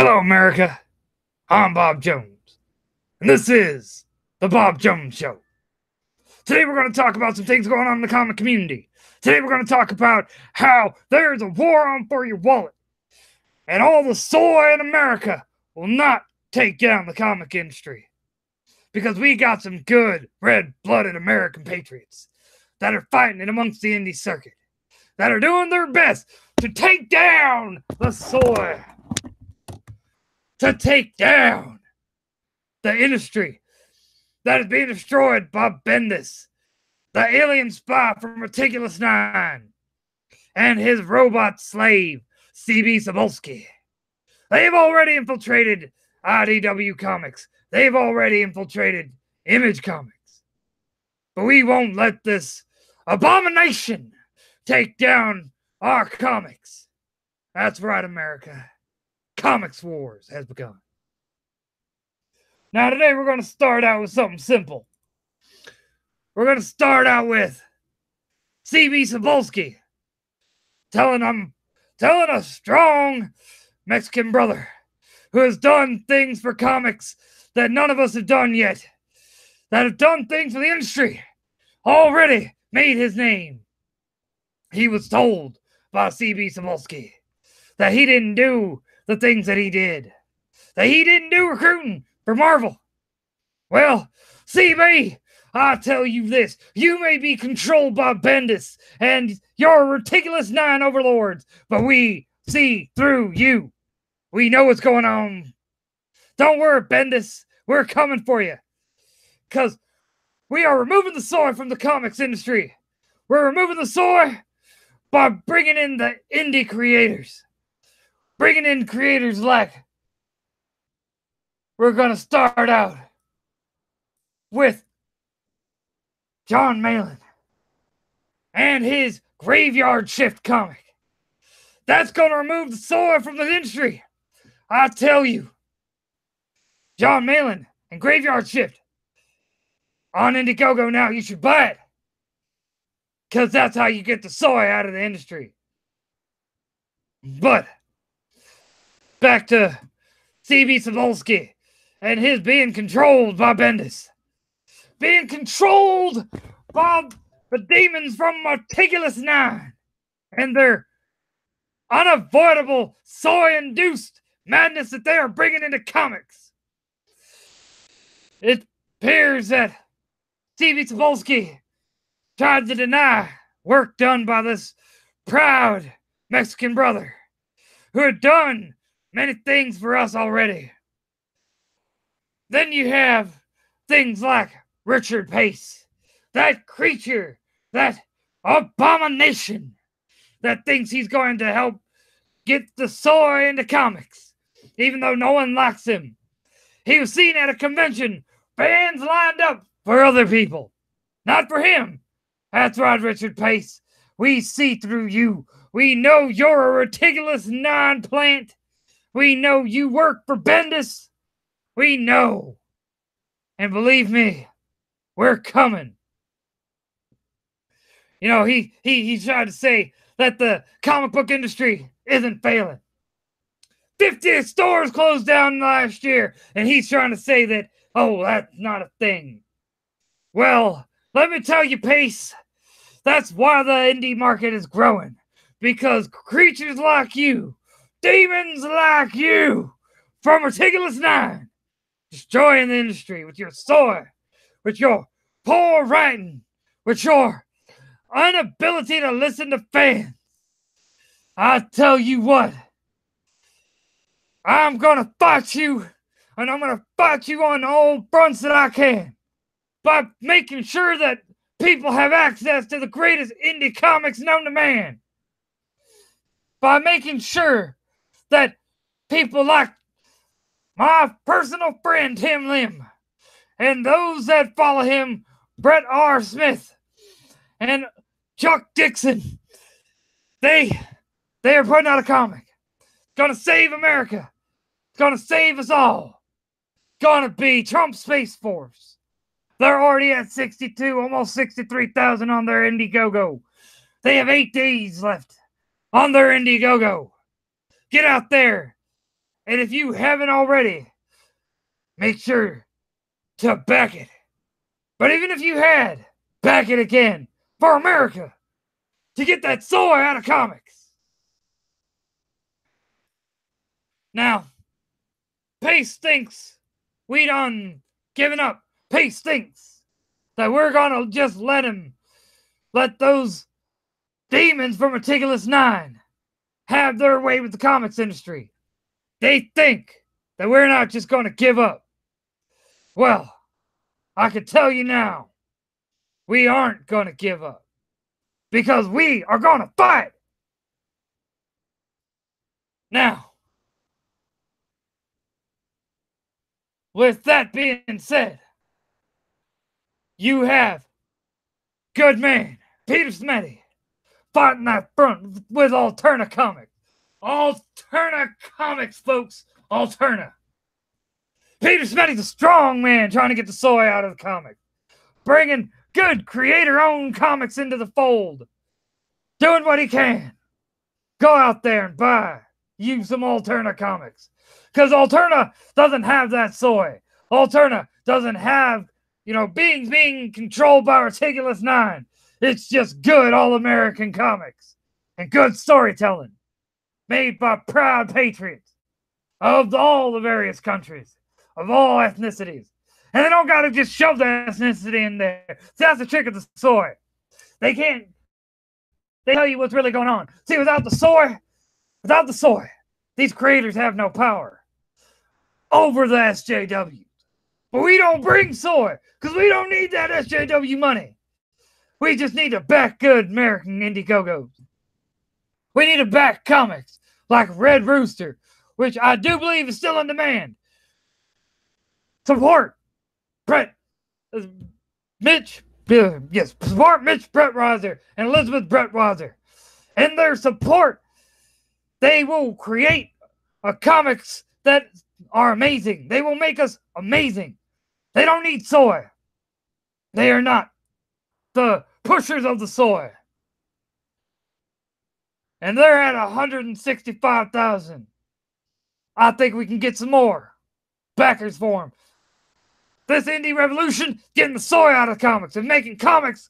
Hello, America. I'm Bob Jones, and this is The Bob Jones Show. Today we're going to talk about some things going on in the comic community. Today we're going to talk about how there's a war on for your wallet, and all the soy in America will not take down the comic industry. Because we got some good, red-blooded American patriots that are fighting it amongst the indie circuit, that are doing their best to take down the soy, to take down the industry that is being destroyed by Bendis, the alien spy from Meticulous 9, and his robot slave, CB Cebulski. They've already infiltrated IDW Comics. They've already infiltrated Image Comics. But we won't let this abomination take down our comics. That's right, America. Comics Wars has begun. Now today we're going to start out with something simple. We're going to start out with CB Cebulski telling a strong Mexican brother who has done things for comics that none of us have done yet, that have done things for the industry, already made his name. He was told by CB Cebulski that he didn't do the things that he did, that he didn't do recruiting for Marvel. Well, CB, I tell you this, you may be controlled by Bendis and your Meticulous 9 overlords, but we see through you. We know what's going on. Don't worry, Bendis. We're coming for you. Because we are removing the soy from the comics industry. We're removing the soy by bringing in the indie creators. Bringing in creators like... We're going to start out with John Malin and his Graveyard Shift comic. That's going to remove the soy from the industry. I tell you, John Malin and Graveyard Shift on Indiegogo now. You should buy it, because that's how you get the soy out of the industry. But back to CB Cebulski and his being controlled by Bendis, being controlled by the demons from Meticulous 9 and their unavoidable soy-induced madness that they are bringing into comics. It appears that CB Cebulski tried to deny work done by this proud Mexican brother who had done many things for us already. Then you have things like Richard Pace, that creature, that abomination that thinks he's going to help get the soy into comics, even though no one likes him. He was seen at a convention, fans lined up for other people, not for him. That's right, Richard Pace. We see through you. We know you're a Meticulous 9 plant. We know you work for Bendis. We know. And believe me, we're coming. You know, he tried to say that the comic book industry isn't failing. 50 stores closed down last year, and he's trying to say that, oh, that's not a thing. Well, let me tell you, Pace, that's why the indie market is growing. Because creatures like you, demons like you, from Meticulous 9, destroying the industry with your soy, with your poor writing, with your inability to listen to fans. I tell you what, I'm going to fight you, and I'm going to fight you on all fronts that I can, by making sure that people have access to the greatest indie comics known to man, by making sure that people like my personal friend Tim Lim, and those that follow him, Brett R. Smith, and Chuck Dixon, they are putting out a comic. It's going to save America. It's going to save us all. It's going to be Trump's Space Force. They're already at 62, almost 63,000 on their Indiegogo. They have 8 days left on their Indiegogo. Get out there And if you haven't already, make sure to back it. But even if you had, back it again for America to get that soy out of comics. Now, Pace thinks we done given up. Pace thinks that we're gonna just let those demons from Meticulous 9 have their way with the comics industry. They think that we're not just gonna give up. Well, I can tell you now, we aren't gonna give up. Because we are gonna fight! Now, with that being said, you have good man Peter Smetty fighting that front with Alterna Comics. Alterna Comics, folks. Alterna. Peter Smetty's a strong man trying to get the soy out of the comic. Bringing good creator-owned comics into the fold. Doing what he can. Go out there and buy you some Alterna Comics. Because Alterna doesn't have that soy. Alterna doesn't have, being controlled by Meticulous 9. It's just good all-American comics. And good storytelling. Made by proud patriots. Of all the various countries. Of all ethnicities. And they don't gotta just shove the ethnicity in there. See, that's the trick of the soy. They tell you what's really going on. See, without the soy, these creators have no power over the SJWs. But we don't bring soy, because we don't need that SJW money. We just need to back good American Indiegogos. We need to back comics like Red Rooster, which I do believe is still in demand. Support Mitch Brettweiser and Elizabeth Brettweiser. In their support, they will create comics that are amazing. They will make us amazing. They don't need soy. They are not the pushers of the soy. And they're at 165,000. I think we can get some more backers for them. This indie revolution, getting the soy out of comics and making comics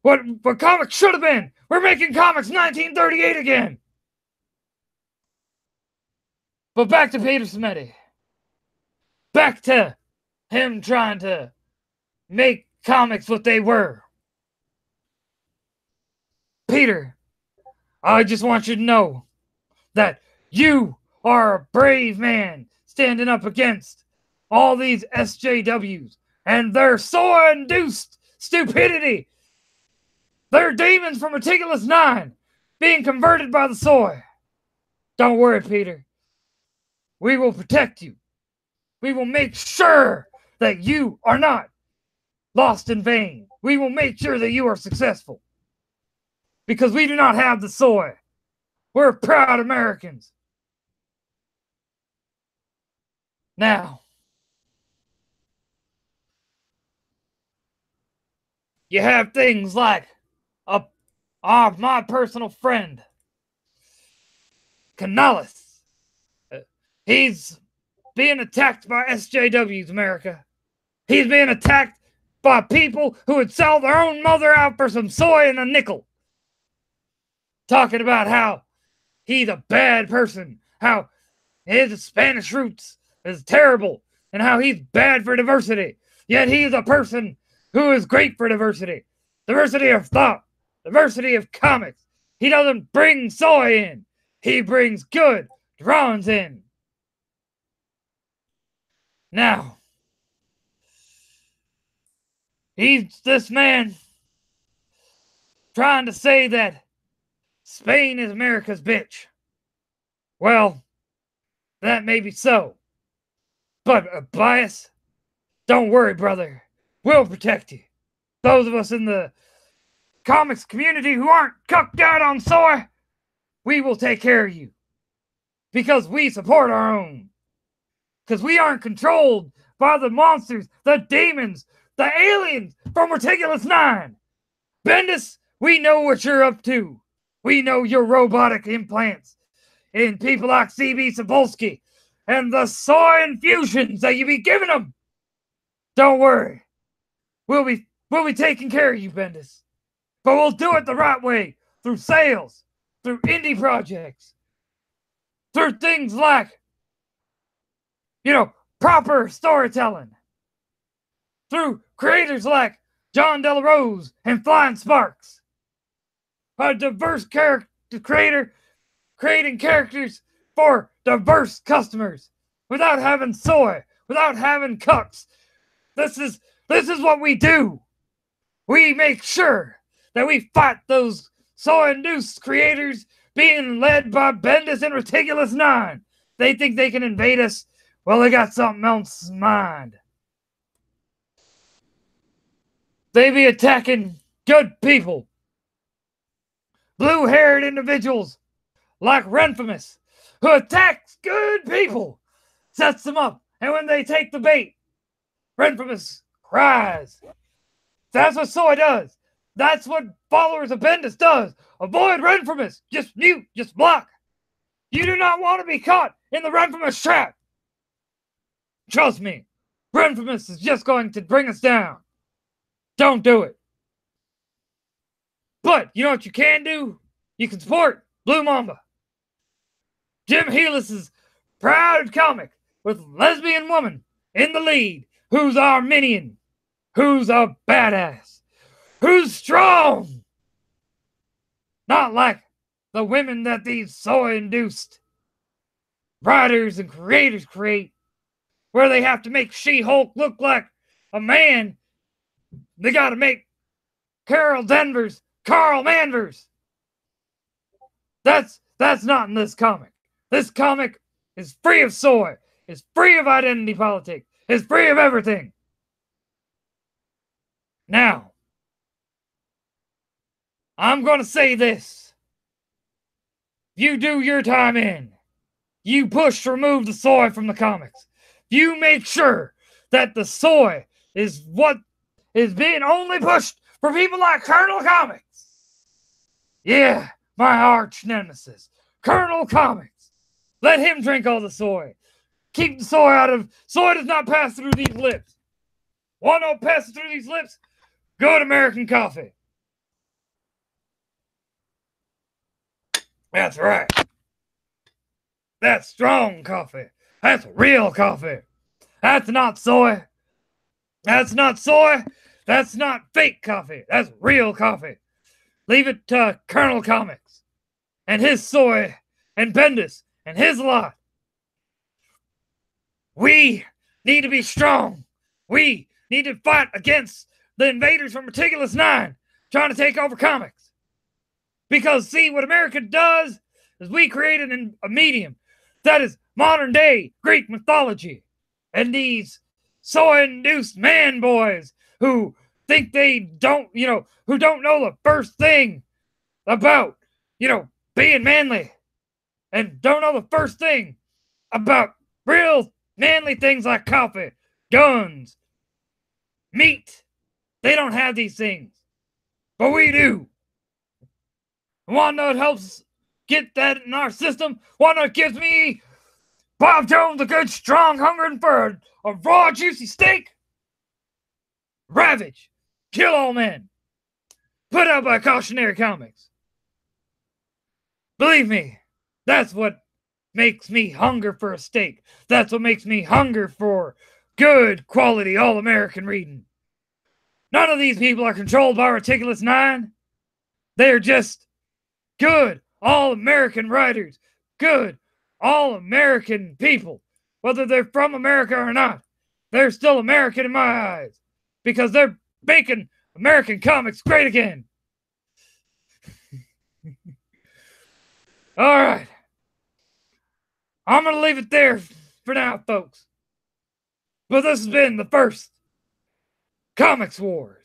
what comics should have been. We're making comics 1938 again. But back to Peter Smetty. Back to him trying to make comics what they were. Peter, I just want you to know that you are a brave man standing up against all these SJWs and their soy-induced stupidity. They're demons from Meticulous 9 being converted by the soy. Don't worry, Peter. We will protect you. We will make sure that you are not lost in vain. We will make sure that you are successful. Because we do not have the soy. We're proud Americans. Now, you have things like my personal friend, Canales. He's being attacked by SJWs, America. He's being attacked by people who would sell their own mother out for some soy and a nickel. Talking about how he's a bad person, how his Spanish roots is terrible, and how he's bad for diversity. Yet he's a person who is great for diversity. Diversity of thought. Diversity of comics. He doesn't bring soy in. He brings good drawings in. Now, he's this man trying to say that Spain is America's bitch. Well, that may be so. But a bias? Don't worry, brother. We'll protect you. Those of us in the comics community who aren't cucked out on soy, we will take care of you. Because we support our own. Because we aren't controlled by the monsters, the demons, the aliens from Meticulous 9. Bendis, we know what you're up to. We know your robotic implants in people like C.B. Sapolsky. and the soy infusions that you be giving them. Don't worry. We'll be taking care of you, Bendis. But we'll do it the right way, through sales, through indie projects, through things like, proper storytelling, through creators like John Della Rose and Flying Sparks. A diverse character creator creating characters for diverse customers without having soy, without having cucks. This is what we do. We make sure that we fight those soy-induced creators being led by Bendis and Ridiculous 9. They think they can invade us. Well, they got something else in mind. They be attacking good people. Blue-haired individuals like Renfamous, who attacks good people, sets them up, and when they take the bait, Renfamous cries. That's what soy does. That's what followers of Bendis does. Avoid Renfamous. Just mute. Just block. You do not want to be caught in the Renfamous trap. Trust me. Renfamous is just going to bring us down. Don't do it. But you know what you can do? You can support Blue Mamba. Jim Helis's proud comic with lesbian woman in the lead, who's Armenian, who's a badass, who's strong. Not like the women that these soy-induced writers and creators create, where they have to make She-Hulk look like a man. They got to make Carol Danvers Carl Manvers. That's not in this comic. This comic is free of soy, is free of identity politics, is free of everything. Now, I'm going to say this. You do your time in. You push to remove the soy from the comics. You make sure that the soy is what is being only pushed for people like Colonel Comics. Yeah, my arch nemesis, Colonel Comics. Let him drink all the soy. Keep the soy out of... Soy does not pass through these lips. Want to pass through these lips? Good American coffee. That's right. That's strong coffee. That's real coffee. That's not soy. That's not soy. That's not fake coffee. That's real coffee. Leave it to Colonel Comics and his soy and Bendis and his lot. We need to be strong. We need to fight against the invaders from Ridiculous 9 trying to take over comics. Because, see, what America does is we created a medium that is modern day Greek mythology. And these soy-induced man boys who think they don't, who don't know the first thing about, being manly. And don't know the first thing about real manly things like coffee, guns, meat. They don't have these things. But we do. Want to know what helps get that in our system? Want to know what gives me, Bob Jones, a good, strong, hungering for a raw, juicy steak? Ravage. Kill All Men. Put out by Cautionary Comics. Believe me, that's what makes me hunger for a steak. That's what makes me hunger for good quality all-American reading. None of these people are controlled by Ridiculous 9. They are just good all-American writers. Good all-American people. Whether they're from America or not, they're still American in my eyes. Because they're making American comics great again. All right. I'm going to leave it there for now, folks. But this has been the first Comics Wars.